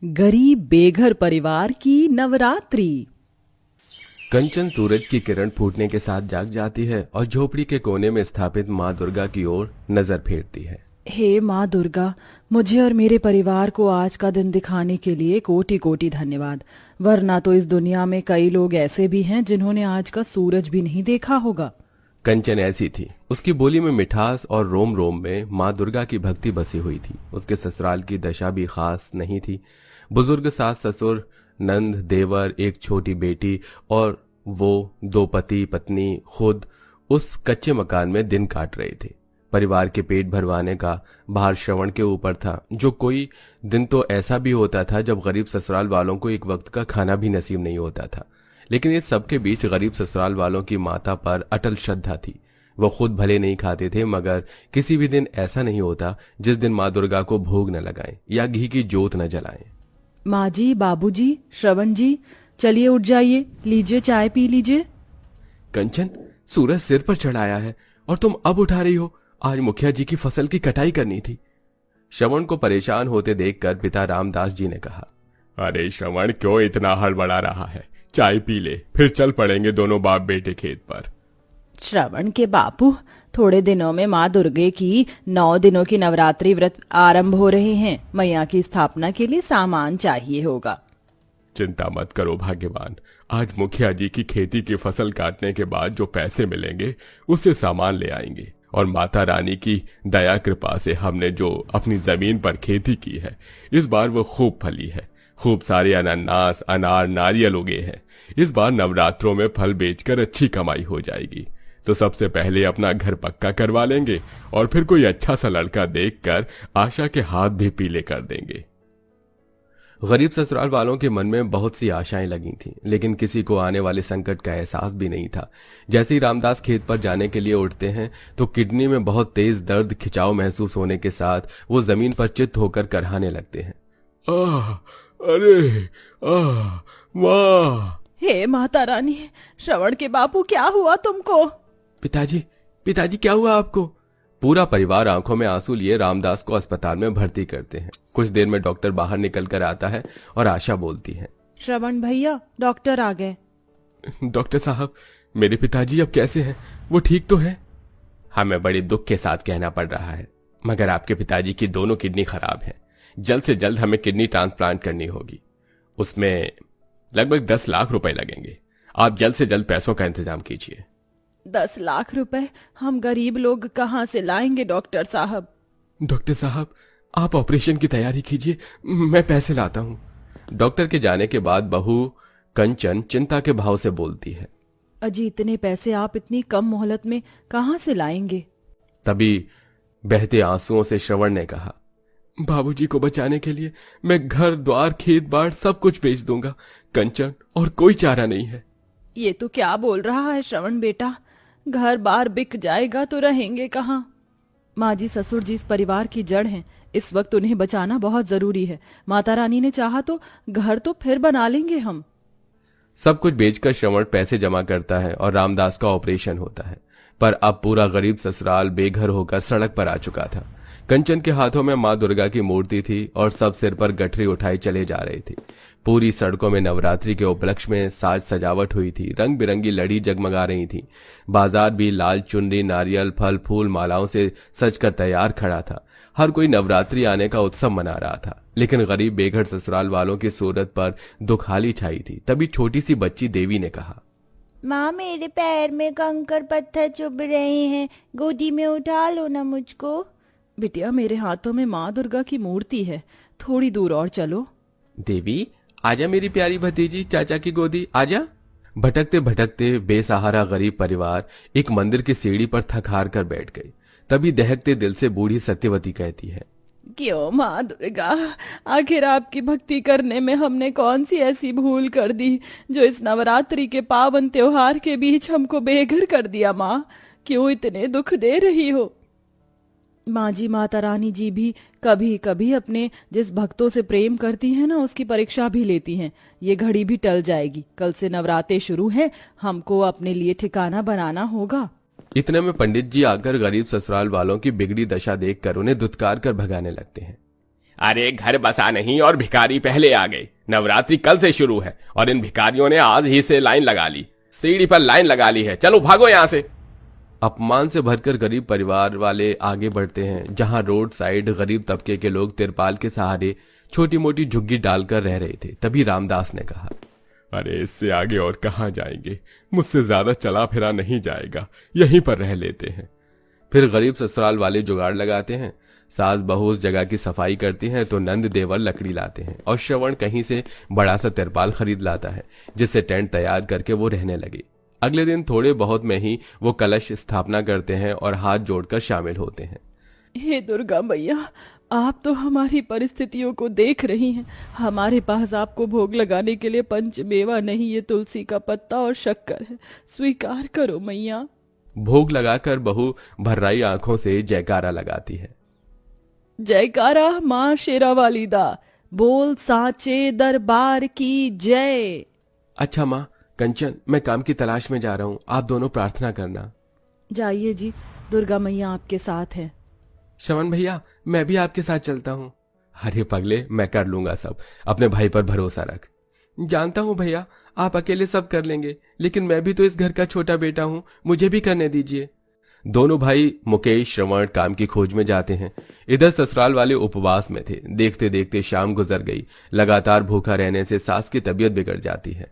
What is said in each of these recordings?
गरीब बेघर परिवार की नवरात्रि। कंचन सूरज की किरण फूटने के साथ जाग जाती है और झोपड़ी के कोने में स्थापित माँ दुर्गा की ओर नजर फेरती है। हे माँ दुर्गा, मुझे और मेरे परिवार को आज का दिन दिखाने के लिए कोटि कोटि धन्यवाद। वरना तो इस दुनिया में कई लोग ऐसे भी हैं जिन्होंने आज का सूरज भी नहीं देखा होगा। कंचन ऐसी थी, उसकी बोली में मिठास और रोम रोम में माँ दुर्गा की भक्ति बसी हुई थी। उसके ससुराल की दशा भी खास नहीं थी। बुजुर्ग सास ससुर, नंद, देवर, एक छोटी बेटी और वो दो पति पत्नी खुद उस कच्चे मकान में दिन काट रहे थे। परिवार के पेट भरवाने का भार श्रवण के ऊपर था। जो कोई दिन तो ऐसा भी होता था जब गरीब ससुराल वालों को एक वक्त का खाना भी नसीब नहीं होता था। लेकिन इस सबके बीच गरीब ससुराल वालों की माता पर अटल श्रद्धा थी। वो खुद भले नहीं खाते थे, मगर किसी भी दिन ऐसा नहीं होता जिस दिन माँ दुर्गा को भोग न लगाएं या घी की जोत न जलाएं। माँ जी, बाबूजी, श्रवण जी, चलिए उठ जाइए, लीजिए चाय पी लीजिए। कंचन, सूरज सिर पर चढ़ाया है और तुम अब उठा रही हो? आज मुखिया जी की फसल की कटाई करनी थी। श्रवण को परेशान होते देखकर पिता रामदास जी ने कहा, अरे श्रवण, क्यों इतना हड़बड़ा रहा है? चाय पी ले, फिर चल पड़ेंगे दोनों बाप बेटे खेत पर। श्रवण के बापू, थोड़े दिनों में माँ दुर्गे की 9 दिनों की नवरात्रि व्रत आरंभ हो रहे हैं। मैया की स्थापना के लिए सामान चाहिए होगा। चिंता मत करो भाग्यवान, आज मुखिया जी की खेती की फसल काटने के बाद जो पैसे मिलेंगे उससे सामान ले आएंगे। और माता रानी की दया कृपा से हमने जो अपनी जमीन पर खेती की है, इस बार वो खूब फली है। खूब सारे अनानास, अनार, नारियल उगे हैं। इस बार नवरात्रों में फल बेचकर अच्छी कमाई हो जाएगी। तो सबसे पहले अपना घर पक्का करवा लेंगे और फिर कोई अच्छा सा लड़का देखकर आशा के हाथ भी पीले कर देंगे। गरीब ससुराल वालों के मन में बहुत सी आशाएं लगी थीं, लेकिन किसी को आने वाले संकट का एहसास भी नहीं था। जैसे ही रामदास खेत पर जाने के लिए उठते हैं तो किडनी में बहुत तेज दर्द खिंचाव महसूस होने के साथ वो जमीन पर चित्त होकर करहाने लगते हैं। आह, अरे आह, माँ! हे माता रानी, श्रवण के बापू, क्या हुआ तुमको? पिताजी, पिताजी, क्या हुआ आपको? पूरा परिवार आंखों में आंसू लिए रामदास को अस्पताल में भर्ती करते हैं। कुछ देर में डॉक्टर बाहर निकल कर आता है और आशा बोलती है, श्रवण भैया, डॉक्टर आ गए। डॉक्टर साहब, मेरे पिताजी अब कैसे हैं? वो ठीक तो है? हमें बड़े दुख के साथ कहना पड़ रहा है, मगर आपके पिताजी की दोनों किडनी खराब है। जल्द से जल्द हमें किडनी ट्रांसप्लांट करनी होगी। उसमें लगभग 10 लाख रुपए लगेंगे। आप जल्द से जल्द पैसों का इंतजाम कीजिए। 10 लाख रुपए हम गरीब लोग कहाँ से लाएंगे डॉक्टर साहब? डॉक्टर साहब, आप ऑपरेशन की तैयारी कीजिए, मैं पैसे लाता हूँ। डॉक्टर के जाने के बाद बहू कंचन चिंता के भाव से बोलती है, अजी, इतने पैसे आप इतनी कम मोहलत में कहाँ से लाएंगे? तभी बहते आंसुओं से श्रवण ने कहा, बाबूजी को बचाने के लिए मैं घर द्वार खेत बाड़ सब कुछ बेच दूंगा कंचन, और कोई चारा नहीं है। ये तो क्या बोल रहा है श्रवण बेटा? घर बार बिक जाएगा तो रहेंगे कहाँ? माँ जी, ससुर जी इस परिवार की जड़ हैं। इस वक्त उन्हें बचाना बहुत जरूरी है। माता रानी ने चाहा तो घर तो फिर बना लेंगे हम। सब कुछ बेचकर श्रवण पैसे जमा करता है और रामदास का ऑपरेशन होता है। पर अब पूरा गरीब ससुराल बेघर होकर सड़क पर आ चुका था। कंचन के हाथों में माँ दुर्गा की मूर्ति थी और सब सिर पर गठरी उठाए चले जा रही थी। पूरी सड़कों में नवरात्रि के उपलक्ष्य में साज सजावट हुई थी। रंग बिरंगी लड़ी जगमगा रही थी। बाजार भी लाल चुनरी, नारियल, फल फूल, मालाओं से सजकर तैयार खड़ा था। हर कोई नवरात्रि आने का उत्सव मना रहा था। लेकिन गरीब बेघर ससुराल वालों की सूरत पर दुखाली छाई थी। तभी छोटी सी बच्ची देवी ने कहा, माँ, मेरे पैर में कंकर पत्थर चुभ रहे हैं, गोदी में उठा लो ना मुझको। बिटिया, मेरे हाथों में माँ दुर्गा की मूर्ति है, थोड़ी दूर और चलो। देवी, आजा मेरी प्यारी भतीजी, चाचा की गोदी आजा। भटकते भटकते बेसहारा गरीब परिवार एक मंदिर की सीढ़ी पर थक हार कर बैठ गई। तभी दहकते दिल से बूढ़ी सत्यवती कहती है, क्यों माँ दुर्गा, आखिर आपकी भक्ति करने में हमने कौन सी ऐसी भूल कर दी जो इस नवरात्रि के पावन त्योहार के बीच हमको बेघर कर दिया? माँ, क्यों इतने दुख दे रही हो? माँ जी, माता रानी जी भी कभी कभी अपने जिस भक्तों से प्रेम करती हैं ना, उसकी परीक्षा भी लेती हैं। ये घड़ी भी टल जाएगी। कल से नवरात्रे शुरू है, हमको अपने लिए ठिकाना बनाना होगा। इतने में पंडित जी आकर गरीब ससुराल वालों की बिगड़ी दशा देखकर उन्हें धुतकार कर भगाने लगते हैं। अरे घर बसा नहीं और भिखारी पहले आ गए। नवरात्रि कल से शुरू है और इन भिखारियों ने आज ही से लाइन लगा ली, सीढ़ी पर लाइन लगा ली है। चलो भागो यहाँ से। अपमान से भरकर गरीब परिवार वाले आगे बढ़ते हैं। जहां रोड साइड गरीब तबके के लोग तिरपाल के सहारे छोटी मोटी झुग्गी डालकर रह रहे थे, तभी रामदास ने कहा, अरे इससे आगे और कहाँ जाएंगे, मुझसे ज्यादा चला फिरा नहीं जाएगा, यहीं पर रह लेते हैं। फिर गरीब ससुराल वाले जुगाड़ लगाते हैं। सास बहू उस जगह की सफाई करती हैं तो नंद देवर लकड़ी लाते हैं और श्रवण कहीं से बड़ा सा तिरपाल खरीद लाता है, जिससे टेंट तैयार करके वो रहने लगे। अगले दिन थोड़े बहुत में ही वो कलश स्थापना करते हैं और हाथ जोड़कर शामिल होते हैं। हे दुर्गा मैया, आप तो हमारी परिस्थितियों को देख रही हैं। हमारे पास आपको भोग लगाने के लिए पंचमेवा नहीं, ये तुलसी का पत्ता और शक्कर है, स्वीकार करो मैया। भोग लगाकर बहू भर्राई आंखों से जयकारा लगाती है। जयकारा माँ शेरावाली दा, बोल साचे दरबार की जय। अच्छा माँ कंचन, मैं काम की तलाश में जा रहा हूँ, आप दोनों प्रार्थना करना। जाइए जी, दुर्गा मैया आपके साथ है। श्रवण भैया, मैं भी आपके साथ चलता हूँ। अरे पगले, मैं कर लूंगा सब, अपने भाई पर भरोसा रख। जानता हूँ भैया, आप अकेले सब कर लेंगे, लेकिन मैं भी तो इस घर का छोटा बेटा हूँ, मुझे भी करने दीजिए। दोनों भाई मुकेश श्रवण काम की खोज में जाते हैं। इधर ससुराल वाले उपवास में थे। देखते देखते शाम गुजर गई। लगातार भूखा रहने से सास की तबीयत बिगड़ जाती है।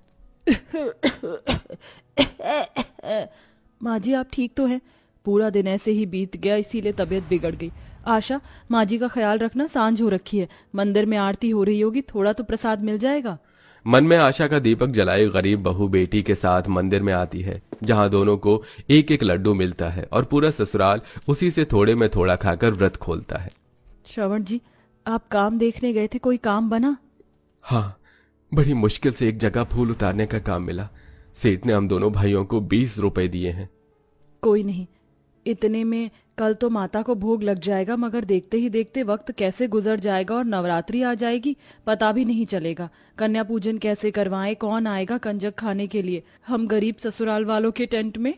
माँ जी आप ठीक तो हैं? पूरा दिन ऐसे ही बीत गया, इसीलिए तबीयत बिगड़ गई। आशा, माँ जी का ख्याल रखना, सांझ हो रखी है, मंदिर में आरती हो रही होगी, थोड़ा तो प्रसाद मिल जाएगा। मन में आशा का दीपक जलाए गरीब बहू बेटी के साथ मंदिर में आती है, जहां दोनों को एक एक लड्डू मिलता है और पूरा ससुराल उसी से थोड़े में थोड़ा खाकर व्रत खोलता है। श्रवण जी, आप काम देखने गए थे, कोई काम बना? हाँ, बड़ी मुश्किल से एक जगह फूल उतारने का काम मिला। सेठ ने हम दोनों भाइयों को 20 रुपए दिए हैं। कोई नहीं, इतने में कल तो माता को भोग लग जाएगा, मगर देखते ही देखते वक्त कैसे गुजर जाएगा और नवरात्रि आ जाएगी, पता भी नहीं चलेगा। कन्या पूजन कैसे करवाएं, कौन आएगा कंजक खाने के लिए, हम गरीब ससुराल वालों के टेंट में।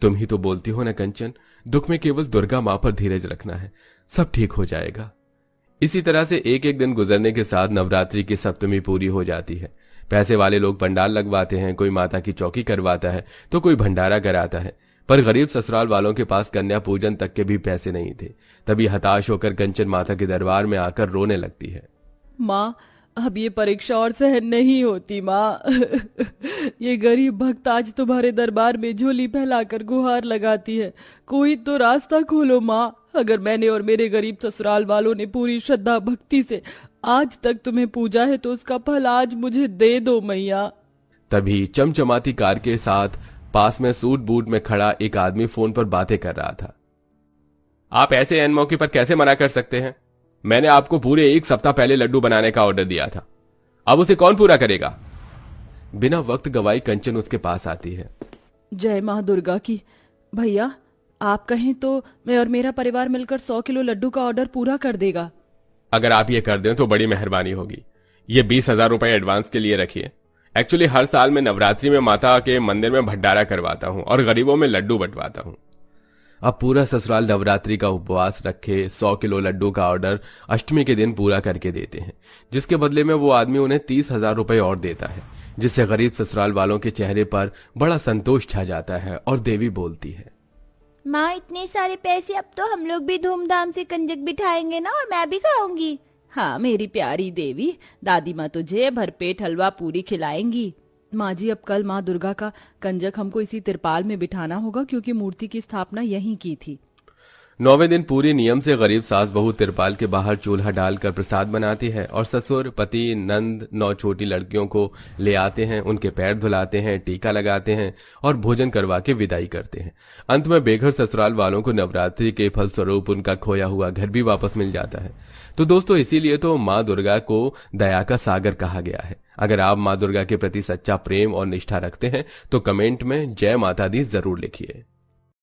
तुम ही तो बोलती हो ना कंचन, दुख में केवल दुर्गा माँ पर धीरज रखना है, सब ठीक हो जाएगा। इसी तरह से एक एक दिन गुजरने के साथ नवरात्रि की सप्तमी पूरी हो जाती है। पैसे वाले लोग पंडाल लगवाते हैं, कोई माता की चौकी करवाता है तो कोई भंडारा कराता है, पर गरीब ससुराल वालों के पास कन्या पूजन तक के भी पैसे नहीं थे। तभी हताश होकर कंचन माता के दरबार में आकर रोने लगती है। माँ, अब ये परीक्षा और सहन नहीं होती माँ। ये गरीब भक्त आज तुम्हारे दरबार में झोली फैलाकर गुहार लगाती है, कोई तो रास्ता खोलो माँ। अगर मैंने और मेरे गरीब ससुराल वालों ने पूरी श्रद्धा भक्ति से आज तक तुम्हें पूजा है तो उसका फल आज मुझे दे दो मैया। तभी चमचमाती कार के साथ पास में सूट बूट में खड़ा एक आदमी फोन पर बातें कर रहा था। आप ऐसे एन मौके पर कैसे मना कर सकते हैं? मैंने आपको पूरे 1 सप्ताह पहले लड्डू बनाने का ऑर्डर दिया था, अब उसे कौन पूरा करेगा? बिना वक्त गवाई कंचन उसके पास आती है। जय माँ दुर्गा की। भैया, आप कहें तो मैं और मेरा परिवार मिलकर 100 किलो लड्डू का ऑर्डर पूरा कर देगा। अगर आप ये कर दें तो बड़ी मेहरबानी होगी। ये 20,000 रुपए एडवांस के लिए रखिए। एक्चुअली हर साल मैं नवरात्रि में माता के मंदिर में भंडारा करवाता हूँ और गरीबों में लड्डू बंटवाता हूँ। अब पूरा ससुराल नवरात्रि का उपवास रखे 100 किलो लड्डू का ऑर्डर अष्टमी के दिन पूरा करके देते हैं, जिसके बदले में वो आदमी उन्हें 30,000 रुपए और देता है, जिससे गरीब ससुराल वालों के चेहरे पर बड़ा संतोष छा जाता है और देवी बोलती है, माँ इतने सारे पैसे, अब तो हम लोग भी धूमधाम से कंजक बिठाएंगे ना, और मैं भी खाऊंगी। हाँ मेरी प्यारी देवी, दादी माँ तुझे भरपेट हलवा पूरी खिलाएंगी। माँ जी, अब कल माँ दुर्गा का कंजक हमको इसी तिरपाल में बिठाना होगा, क्योंकि मूर्ति की स्थापना यहीं की थी। 9वें दिन पूरे नियम से गरीब सास बहू तिरपाल के बाहर चूल्हा डालकर प्रसाद बनाती है और ससुर पति नंद 9 छोटी लड़कियों को ले आते हैं, उनके पैर धुलाते हैं, टीका लगाते हैं और भोजन करवा के विदाई करते हैं। अंत में बेघर ससुराल वालों को नवरात्रि के फलस्वरूप उनका खोया हुआ घर भी वापस मिल जाता है। तो दोस्तों, इसीलिए तो माँ दुर्गा को दया का सागर कहा गया है। अगर आप माँ दुर्गा के प्रति सच्चा प्रेम और निष्ठा रखते हैं तो कमेंट में जय माता दी जरूर लिखिए।